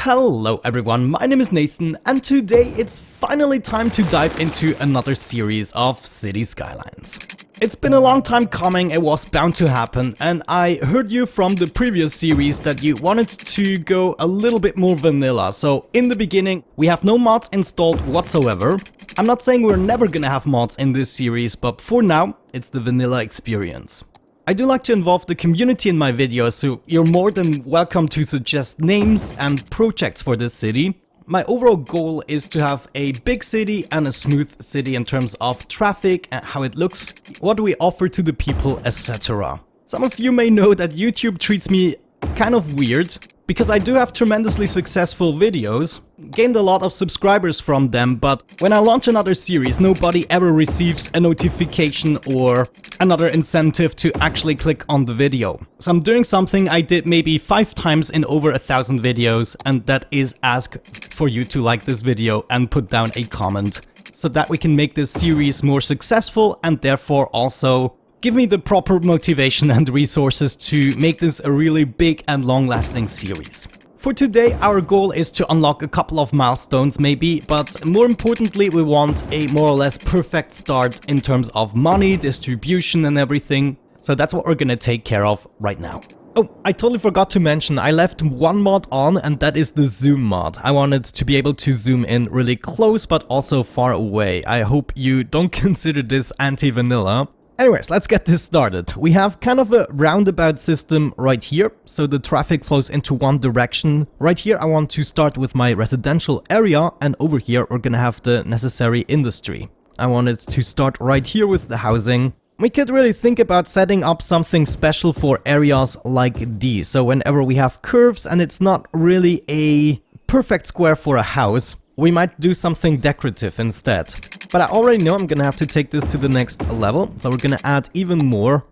Hello everyone, my name is Nathan and today it's finally time to dive into another series of Cities Skylines. It's been a long time coming, it was bound to happen, and I heard you from the previous series that you wanted to go a little bit more vanilla. So in the beginning we have no mods installed whatsoever. I'm not saying we're never gonna have mods in this series, but for now it's the vanilla experience. I do like to involve the community in my videos, so you're more than welcome to suggest names and projects for this city. My overall goal is to have a big city and a smooth city in terms of traffic and how it looks, what we offer to the people, etc. Some of you may know that YouTube treats me kind of weird, because I do have tremendously successful videos, gained a lot of subscribers from them, but when I launch another series, nobody ever receives a notification or another incentive to actually click on the video. So I'm doing something I did maybe 5 times in over 1,000 videos, and that is ask for you to like this video and put down a comment, so that we can make this series more successful and therefore also give me the proper motivation and resources to make this a really big and long-lasting series. For today, our goal is to unlock a couple of milestones maybe, but more importantly we want a more or less perfect start in terms of money, distribution and everything. So that's what we're gonna take care of right now. Oh, I totally forgot to mention, I left one mod on, and that is the zoom mod. I wanted to be able to zoom in really close but also far away. I hope you don't consider this anti-vanilla. Anyways, let's get this started. We have kind of a roundabout system right here, so the traffic flows into one direction. Right here I want to start with my residential area, and over here we're gonna have the necessary industry. I wanted to start right here with the housing. We could really think about setting up something special for areas like these, so whenever we have curves and it's not really a perfect square for a house, we might do something decorative instead. But I already know I'm gonna have to take this to the next level, so we're gonna add even more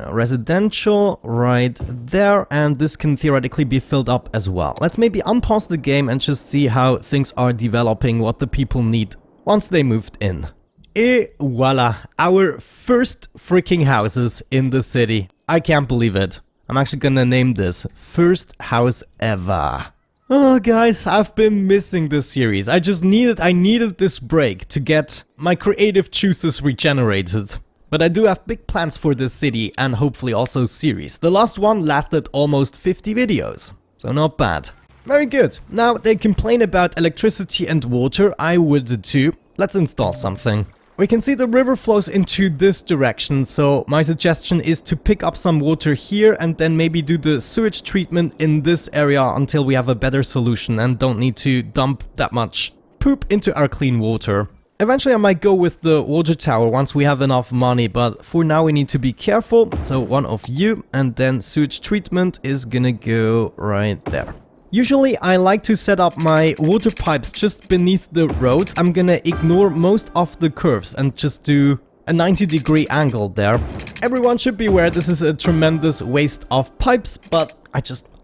residential right there, and this can theoretically be filled up as well. Let's maybe unpause the game and just see how things are developing, what the people need once they moved in. Et voila, our first freaking houses in the city. I can't believe it. I'm actually gonna name this First House Ever. Oh guys, I've been missing this series. I needed this break to get my creative juices regenerated. But I do have big plans for this city and hopefully also series. The last one lasted almost 50 videos, so not bad. Very good. Now they complain about electricity and water, I would too. Let's install something. We can see the river flows into this direction, so my suggestion is to pick up some water here and then maybe do the sewage treatment in this area until we have a better solution and don't need to dump that much poop into our clean water. Eventually I might go with the water tower once we have enough money, but for now we need to be careful. So one of you, and then sewage treatment is gonna go right there. Usually I like to set up my water pipes just beneath the roads. I'm gonna ignore most of the curves and just do a 90-degree angle there. Everyone should be aware this is a tremendous waste of pipes, but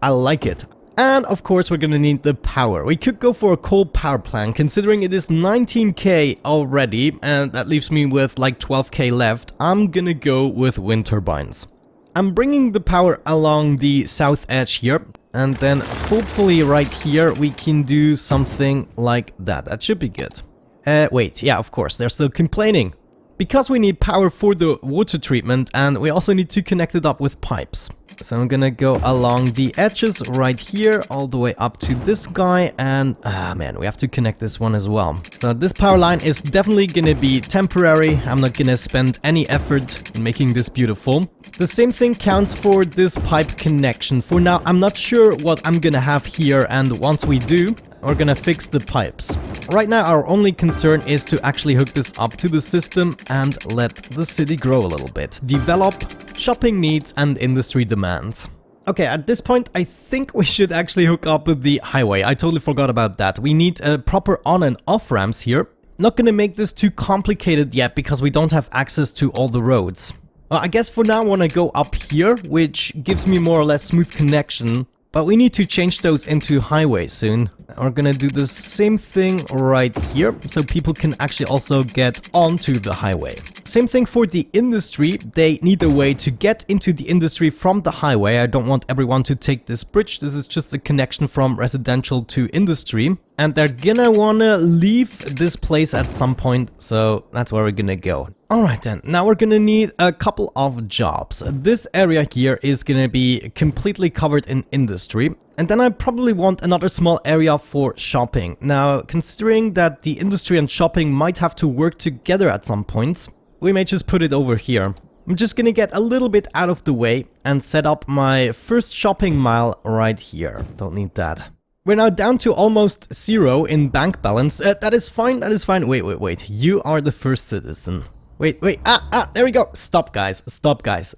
I like it. And of course we're gonna need the power. We could go for a coal power plant, considering it is 19k already, and that leaves me with like 12k left. I'm gonna go with wind turbines. I'm bringing the power along the south edge here. And then hopefully right here we can do something like that. That should be good. Wait, yeah, of course, they're still complaining. Because we need power for the water treatment and we also need to connect it up with pipes. So I'm gonna go along the edges right here all the way up to this guy, and man, we have to connect this one as well. So this power line is definitely gonna be temporary. I'm not gonna spend any effort in making this beautiful. The same thing counts for this pipe connection. For now, I'm not sure what I'm gonna have here, and once we do, we're gonna fix the pipes. Right now, our only concern is to actually hook this up to the system and let the city grow a little bit. Develop shopping needs and industry demands. Okay, at this point, I think we should actually hook up with the highway. I totally forgot about that. We need proper on and off ramps here. Not gonna make this too complicated yet because we don't have access to all the roads. Well, I guess for now I want to go up here, which gives me more or less smooth connection. But we need to change those into highways soon. We're gonna do the same thing right here, so people can actually also get onto the highway. Same thing for the industry. They need a way to get into the industry from the highway. I don't want everyone to take this bridge. This is just a connection from residential to industry. And they're gonna wanna leave this place at some point, so that's where we're gonna go. Alright then, now we're gonna need a couple of jobs. This area here is gonna be completely covered in industry. And then I probably want another small area for shopping. Now, considering that the industry and shopping might have to work together at some points, we may just put it over here. I'm just gonna get a little bit out of the way and set up my first shopping mile right here. Don't need that. We're now down to almost 0 in bank balance. That is fine, that is fine. Wait. You are the first citizen. Wait. There we go. Stop, guys.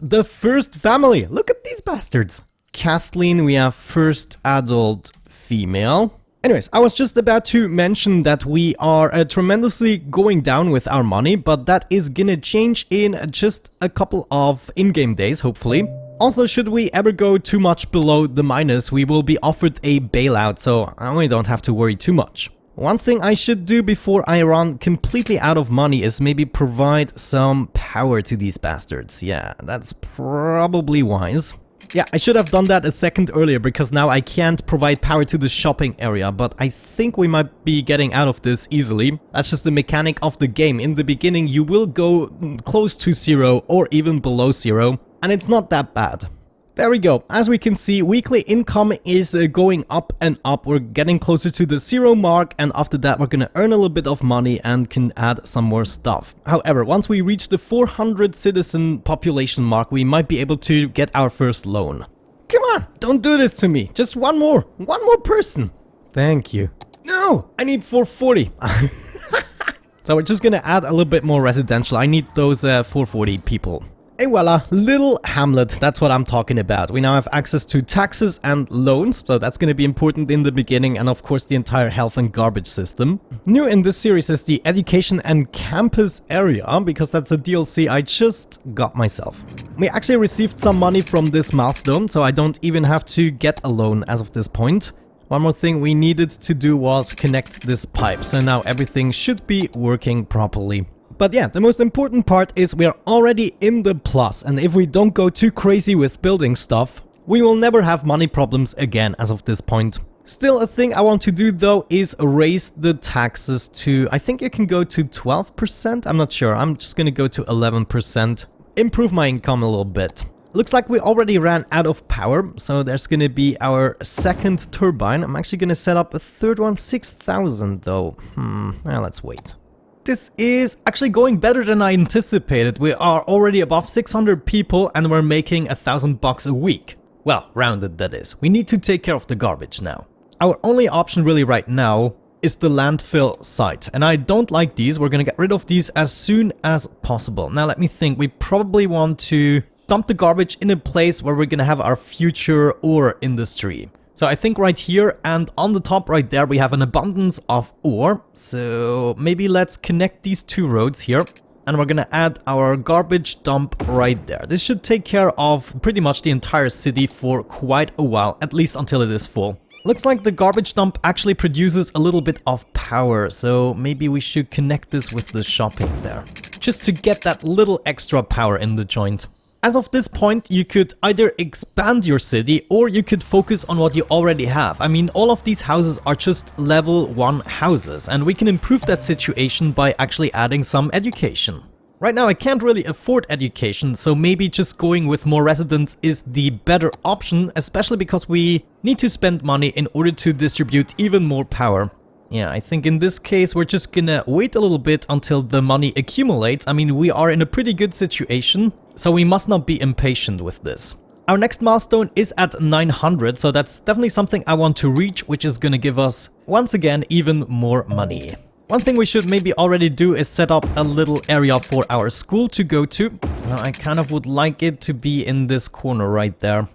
The first family. Look at these bastards. Kathleen, we have first adult female. Anyways, I was just about to mention that we are tremendously going down with our money, but that is gonna change in just a couple of in-game days, hopefully. Also, should we ever go too much below the minus, we will be offered a bailout, so I only don't have to worry too much. One thing I should do before I run completely out of money is maybe provide some power to these bastards. Yeah, that's probably wise. Yeah, I should have done that a second earlier because now I can't provide power to the shopping area, but I think we might be getting out of this easily. That's just the mechanic of the game. In the beginning, you will go close to 0 or even below 0, and it's not that bad. There we go. As we can see, weekly income is going up and up. We're getting closer to the 0 mark, and after that we're gonna earn a little bit of money and can add some more stuff. However, once we reach the 400 citizen population mark, we might be able to get our first loan. Come on, don't do this to me. Just one more person. Thank you. No, I need 440. So we're just gonna add a little bit more residential. I need those 440 people. Et voila, little hamlet, that's what I'm talking about. We now have access to taxes and loans, so that's going to be important in the beginning, and of course the entire health and garbage system. New in this series is the education and campus area, because that's a DLC I just got myself. We actually received some money from this milestone, so I don't even have to get a loan as of this point. One more thing we needed to do was connect this pipe, so now everything should be working properly. But yeah, the most important part is we are already in the plus, and if we don't go too crazy with building stuff, we will never have money problems again as of this point. Still, a thing I want to do though is raise the taxes to, I think you can go to 12%, I'm not sure, I'm just gonna go to 11%, improve my income a little bit. Looks like we already ran out of power, so there's gonna be our second turbine. I'm actually gonna set up a third one, 6,000 though. Well, let's wait. This is actually going better than I anticipated. We are already above 600 people and we're making $1,000 a week. Well, rounded that is. We need to take care of the garbage now. Our only option really right now is the landfill site. And I don't like these. We're gonna get rid of these as soon as possible. Now let me think. We probably want to dump the garbage in a place where we're gonna have our future ore industry. So I think right here and on the top right there we have an abundance of ore. So maybe let's connect these two roads here. And we're gonna add our garbage dump right there. This should take care of pretty much the entire city for quite a while, at least until it is full. Looks like the garbage dump actually produces a little bit of power, so maybe we should connect this with the shopping there. Just to get that little extra power in the joint. As of this point, you could either expand your city or you could focus on what you already have. I mean, all of these houses are just level 1 houses, and we can improve that situation by actually adding some education. Right now I can't really afford education, so maybe just going with more residents is the better option, especially because we need to spend money in order to distribute even more power. Yeah, I think in this case we're just gonna wait a little bit until the money accumulates. I mean, we are in a pretty good situation, so we must not be impatient with this. Our next milestone is at 900, so that's definitely something I want to reach, which is gonna give us, once again, even more money. One thing we should maybe already do is set up a little area for our school to go to. Now, I kind of would like it to be in this corner right there.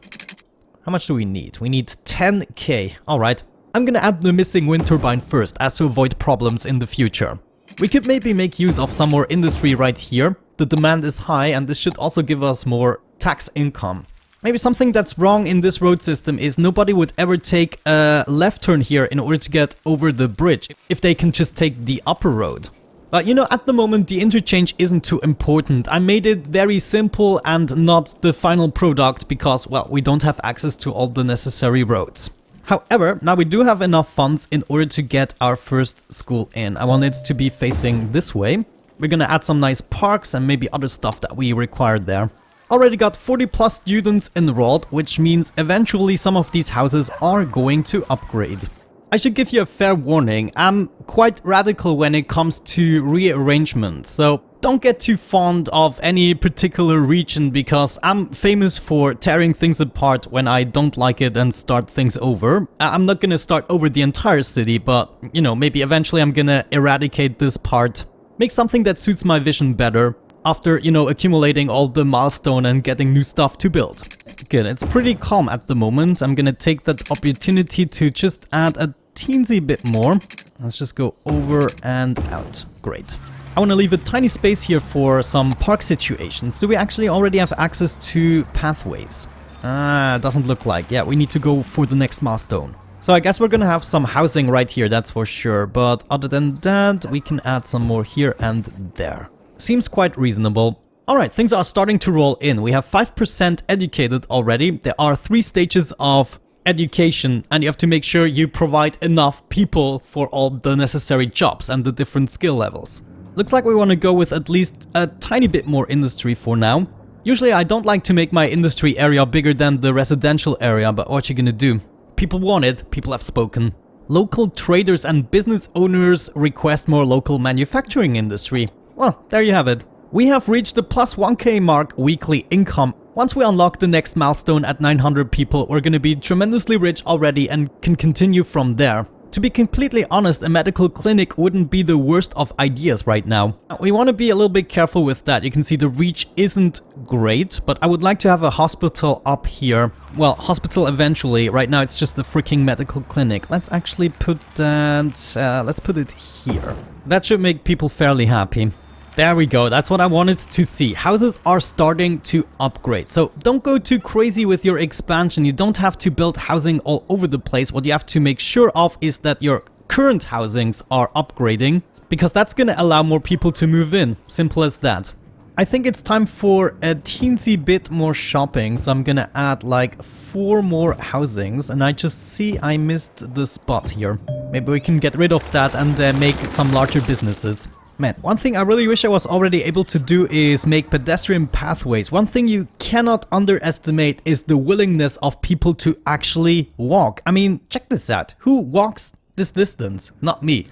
How much do we need? We need 10k. Alright. I'm gonna add the missing wind turbine first, as to avoid problems in the future. We could maybe make use of some more industry right here. The demand is high and this should also give us more tax income. Maybe something that's wrong in this road system is nobody would ever take a left turn here in order to get over the bridge if they can just take the upper road. But you know, at the moment the interchange isn't too important. I made it very simple and not the final product because, well, we don't have access to all the necessary roads. However, now we do have enough funds in order to get our first school in. I want it to be facing this way. We're gonna add some nice parks and maybe other stuff that we required there. Already got 40 plus students enrolled, which means eventually some of these houses are going to upgrade. I should give you a fair warning, I'm quite radical when it comes to rearrangement, so don't get too fond of any particular region because I'm famous for tearing things apart when I don't like it and start things over. I'm not gonna start over the entire city, but you know, maybe eventually I'm gonna eradicate this part, make something that suits my vision better after, you know, accumulating all the milestone and getting new stuff to build. Good, it's pretty calm at the moment. I'm gonna take that opportunity to just add a teensy bit more. Let's just go over and out. Great. I want to leave a tiny space here for some park situations. Do we actually already have access to pathways? Doesn't look like. Yeah, we need to go for the next milestone. So I guess we're gonna have some housing right here, that's for sure. But other than that, we can add some more here and there. Seems quite reasonable. Alright, things are starting to roll in. We have 5% educated already. There are 3 stages of education and you have to make sure you provide enough people for all the necessary jobs and the different skill levels. Looks like we want to go with at least a tiny bit more industry for now. Usually I don't like to make my industry area bigger than the residential area, but what you gonna do? People want it, people have spoken. Local traders and business owners request more local manufacturing industry. Well, there you have it. We have reached the plus 1k mark weekly income. Once we unlock the next milestone at 900 people, we're gonna be tremendously rich already and can continue from there. To be completely honest, a medical clinic wouldn't be the worst of ideas right now. We want to be a little bit careful with that. You can see the reach isn't great, but I would like to have a hospital up here. Well, hospital eventually. Right now it's just a freaking medical clinic. Let's actually put that... let's put it here. That should make people fairly happy. There we go, that's what I wanted to see. Houses are starting to upgrade. So don't go too crazy with your expansion. You don't have to build housing all over the place. What you have to make sure of is that your current housings are upgrading, because that's gonna allow more people to move in. Simple as that. I think it's time for a teensy bit more shopping. So I'm gonna add like 4 more housings, and I just see I missed the spot here. Maybe we can get rid of that and make some larger businesses. Man, one thing I really wish I was already able to do is make pedestrian pathways. One thing you cannot underestimate is the willingness of people to actually walk. I mean, check this out. Who walks this distance? Not me.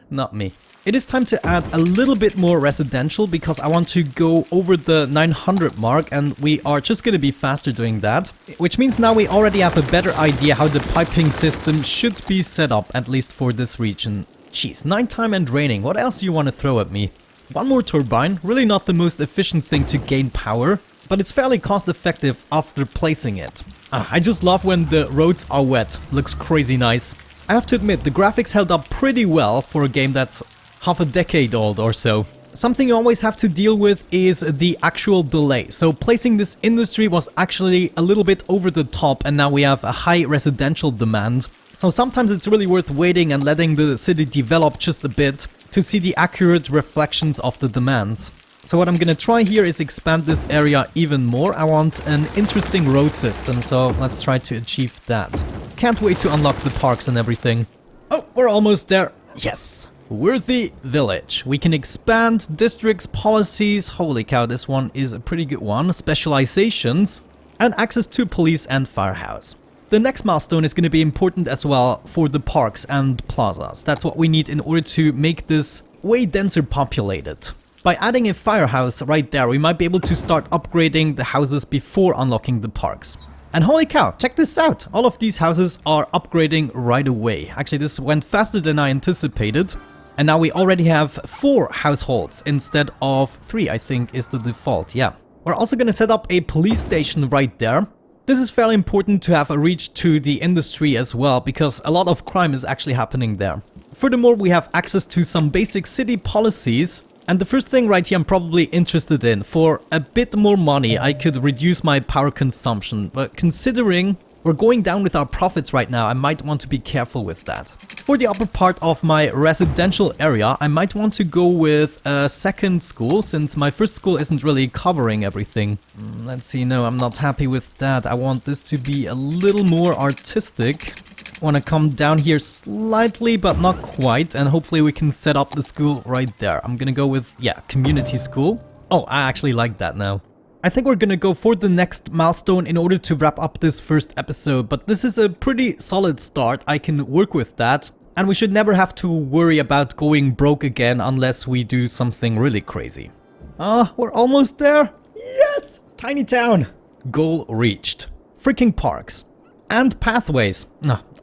Not me. It is time to add a little bit more residential because I want to go over the 900 mark and we are just going to be faster doing that. Which means now we already have a better idea how the piping system should be set up, at least for this region. Jeez, nighttime and raining, what else do you want to throw at me? One more turbine, really not the most efficient thing to gain power, but it's fairly cost effective after placing it. I just love when the roads are wet, looks crazy nice. I have to admit, the graphics held up pretty well for a game that's half a decade old or so. Something you always have to deal with is the actual delay. So placing this industry was actually a little bit over the top and now we have a high residential demand. So sometimes it's really worth waiting and letting the city develop just a bit to see the accurate reflections of the demands. So what I'm gonna try here is expand this area even more. I want an interesting road system, so let's try to achieve that. Can't wait to unlock the parks and everything. Oh, we're almost there. Yes. Worthy village. We can expand districts, policies. Holy cow, this one is a pretty good one. Specializations and access to police and firehouse. The next milestone is going to be important as well for the parks and plazas. That's what we need in order to make this way denser populated. By adding a firehouse right there, we might be able to start upgrading the houses before unlocking the parks. And holy cow, check this out! All of these houses are upgrading right away. Actually, this went faster than I anticipated. And now we already have 4 households instead of 3, I think is the default, yeah. We're also going to set up a police station right there. This is fairly important to have a reach to the industry as well, because a lot of crime is actually happening there. Furthermore, we have access to some basic city policies, And the first thing right here I'm probably interested in, for a bit more money I could reduce my power consumption, but considering we're going down with our profits right now, I might want to be careful with that. For the upper part of my residential area, I might want to go with a second school, since my first school isn't really covering everything. Let's see, no, I'm not happy with that. I want this to be a little more artistic. Want to come down here slightly, but not quite, and hopefully we can set up the school right there. I'm gonna go with, yeah, community school. Oh, I actually like that now. I think we're gonna go for the next milestone in order to wrap up this first episode, but this is a pretty solid start. I can work with that, and we should never have to worry about going broke again unless we do something really crazy. We're almost there. Yes! Tiny town. Goal reached. Freaking parks. And pathways.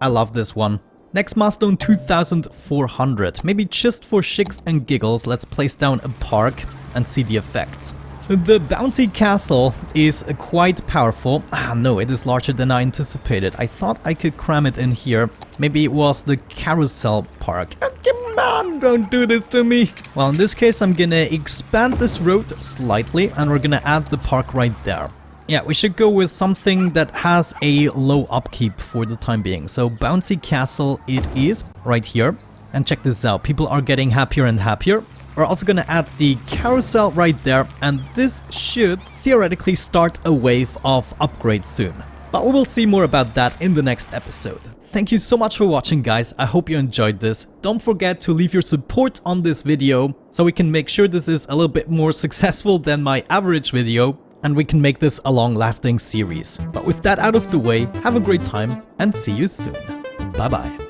I love this one. Next milestone 2400. Maybe just for shits and giggles, let's place down a park and see the effects. The bouncy castle is quite powerful. No, it is larger than I anticipated. I thought I could cram it in here. Maybe it was the carousel park. Come on, don't do this to me. Well, in this case, I'm gonna expand this road slightly and we're gonna add the park right there. Yeah, we should go with something that has a low upkeep for the time being. So bouncy castle it is right here. And check this out, people are getting happier and happier. We're also gonna add the carousel right there, and this should theoretically start a wave of upgrades soon. But we will see more about that in the next episode. Thank you so much for watching, guys. I hope you enjoyed this. Don't forget to leave your support on this video so we can make sure this is a little bit more successful than my average video, and we can make this a long-lasting series. But with that out of the way, have a great time and see you soon. Bye bye.